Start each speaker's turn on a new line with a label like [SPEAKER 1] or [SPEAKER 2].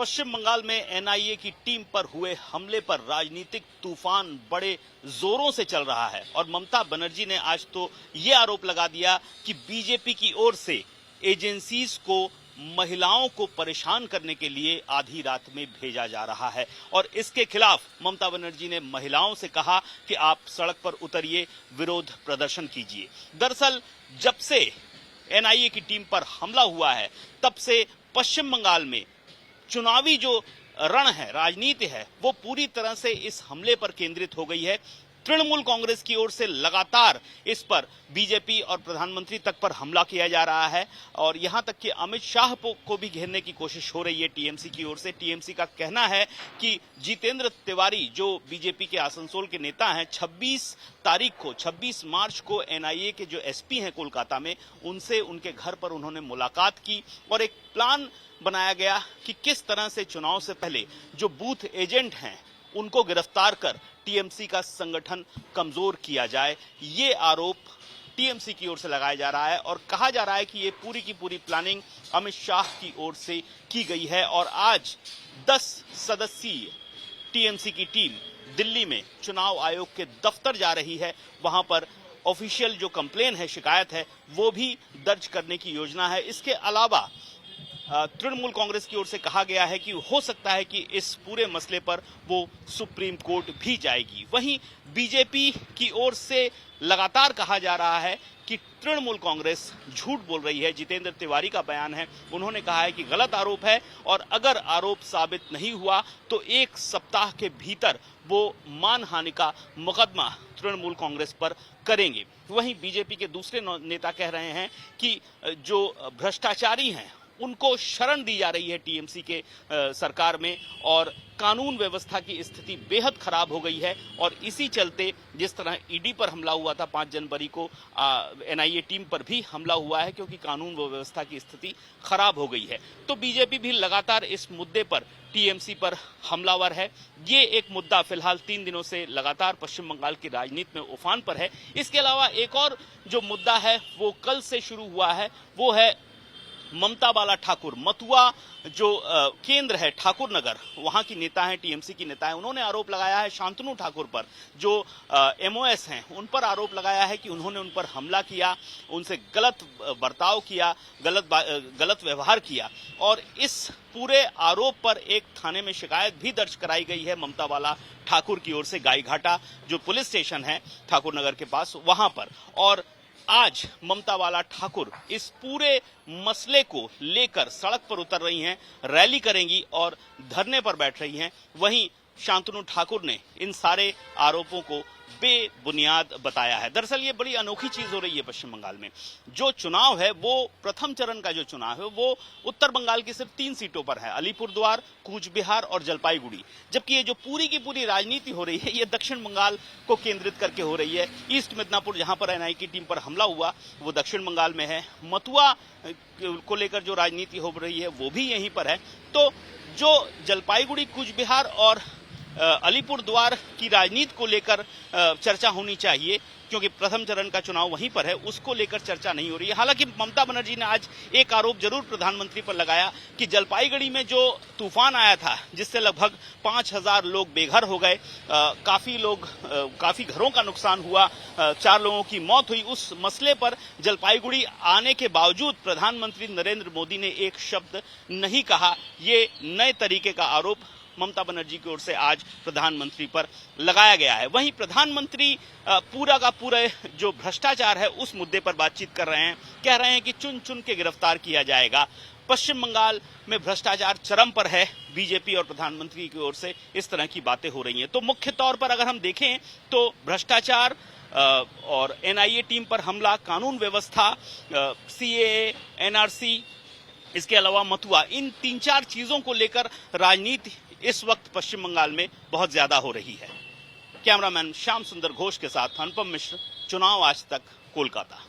[SPEAKER 1] पश्चिम बंगाल में एनआईए की टीम पर हुए हमले पर राजनीतिक तूफान बड़े जोरों से चल रहा है और ममता बनर्जी ने आज तो ये आरोप लगा दिया कि बीजेपी की ओर से एजेंसीज को महिलाओं को परेशान करने के लिए आधी रात में भेजा जा रहा है और इसके खिलाफ ममता बनर्जी ने महिलाओं से कहा कि आप सड़क पर उतरिए, विरोध प्रदर्शन कीजिए। दरअसल जब से एनआईए की टीम पर हमला हुआ है तब से पश्चिम बंगाल में चुनावी जो रण है, राजनीति है, वो पूरी तरह से इस हमले पर केंद्रित हो गई है। तृणमूल कांग्रेस की ओर से लगातार इस पर बीजेपी और प्रधानमंत्री तक पर हमला किया जा रहा है और यहां तक कि अमित शाह को भी घेरने की कोशिश हो रही है टीएमसी की ओर से। टीएमसी का कहना है कि जितेंद्र तिवारी जो बीजेपी के आसनसोल के नेता हैं, 26 मार्च को एनआईए के जो एसपी हैं कोलकाता में, उनसे उनके घर पर उन्होंने मुलाकात की और एक प्लान बनाया गया कि किस तरह से चुनाव से पहले जो बूथ एजेंट हैं उनको गिरफ्तार कर टीएमसी का संगठन कमजोर किया जाए। ये आरोप टीएमसी की ओर से लगाया जा रहा है और कहा जा रहा है कि ये पूरी की पूरी प्लानिंग अमित शाह की ओर से की गई है और आज 10 सदस्यीय टीएमसी की टीम दिल्ली में चुनाव आयोग के दफ्तर जा रही है। वहां पर ऑफिशियल जो कंप्लेन है, शिकायत है, वो भी दर्ज करने की योजना है। इसके अलावा तृणमूल कांग्रेस की ओर से कहा गया है कि हो सकता है कि इस पूरे मसले पर वो सुप्रीम कोर्ट भी जाएगी। वहीं बीजेपी की ओर से लगातार कहा जा रहा है कि तृणमूल कांग्रेस झूठ बोल रही है। जितेंद्र तिवारी का बयान है, उन्होंने कहा है कि गलत आरोप है और अगर आरोप साबित नहीं हुआ तो 1 सप्ताह के भीतर वो मानहानि का मुकदमा तृणमूल कांग्रेस पर करेंगे। वहीं बीजेपी के दूसरे नेता कह रहे हैं कि जो भ्रष्टाचारी हैं उनको शरण दी जा रही है टीएमसी के सरकार में और कानून व्यवस्था की स्थिति बेहद खराब हो गई है और इसी चलते जिस तरह ईडी पर हमला हुआ था 5 जनवरी को, एनआईए टीम पर भी हमला हुआ है क्योंकि कानून व्यवस्था की स्थिति खराब हो गई है। तो बीजेपी भी लगातार इस मुद्दे पर टीएमसी पर हमलावर है। ये एक मुद्दा फिलहाल 3 दिनों से लगातार पश्चिम बंगाल की राजनीति में उफान पर है। इसके अलावा एक और जो मुद्दा है वो कल से शुरू हुआ है, वो है ममता बाला ठाकुर। मथुआ जो केंद्र है, ठाकुर नगर, वहां की नेता है, टीएमसी की नेता है। उन्होंने आरोप लगाया है शांतनु ठाकुर पर, जो एमओएस हैं, उन पर आरोप लगाया है कि उन्होंने उन पर हमला किया, उनसे गलत बर्ताव किया, गलत व्यवहार किया और इस पूरे आरोप पर एक थाने में शिकायत भी दर्ज कराई गई है ममता बाला ठाकुर की ओर से, गाईघाटा जो पुलिस स्टेशन है ठाकुर नगर के पास, वहां पर। और आज ममता बाला ठाकुर इस पूरे मसले को लेकर सड़क पर उतर रही हैं, रैली करेंगी और धरने पर बैठ रही हैं। वहीं शांतनु ठाकुर ने इन सारे आरोपों को बेबुनियाद बताया है। दरअसल ये बड़ी अनोखी चीज हो रही है पश्चिम बंगाल में। जो चुनाव है वो प्रथम चरण का जो चुनाव है वो उत्तर बंगाल की सिर्फ 3 सीटों पर है, अलीपुरद्वार, कूच बिहार और जलपाईगुड़ी। जबकि ये जो पूरी की पूरी राजनीति हो रही है ये दक्षिण बंगाल को केंद्रित करके हो रही है। ईस्ट मिदनापुर, जहां पर एनआईए की टीम पर हमला हुआ, वो दक्षिण बंगाल में है। मथुआ को लेकर जो राजनीति हो रही है वो भी यहीं पर है। तो जो जलपाईगुड़ी, कूच बिहार और अलीपुरद्वार की राजनीति को लेकर चर्चा होनी चाहिए क्योंकि प्रथम चरण का चुनाव वहीं पर है, उसको लेकर चर्चा नहीं हो रही है। हालांकि ममता बनर्जी ने आज एक आरोप जरूर प्रधानमंत्री पर लगाया कि जलपाईगुड़ी में जो तूफान आया था जिससे लगभग 5000 लोग बेघर हो गए, काफी घरों का नुकसान हुआ, 4 लोगों की मौत हुई, उस मसले पर जलपाईगुड़ी आने के बावजूद प्रधानमंत्री नरेंद्र मोदी ने एक शब्द नहीं कहा। ये नए तरीके का आरोप ममता बनर्जी की ओर से आज प्रधानमंत्री पर लगाया गया है। वहीं प्रधानमंत्री पूरा का पूरा जो भ्रष्टाचार है उस मुद्दे पर बातचीत कर रहे हैं, कह रहे हैं कि चुन चुन के गिरफ्तार किया जाएगा। पश्चिम बंगाल में भ्रष्टाचार चरम पर है, बीजेपी और प्रधानमंत्री की ओर से इस तरह की बातें हो रही हैं। तो मुख्य तौर पर अगर हम देखें तो भ्रष्टाचार और एनआईए टीम पर हमला, कानून व्यवस्था, सीएए, एनआरसी, इसके अलावा मथुआ, इन 3-4 चीजों को लेकर राजनीति इस वक्त पश्चिम बंगाल में बहुत ज्यादा हो रही है। कैमरामैन श्याम सुंदर घोष के साथ अनुपम मिश्र, चुनाव आज तक, कोलकाता।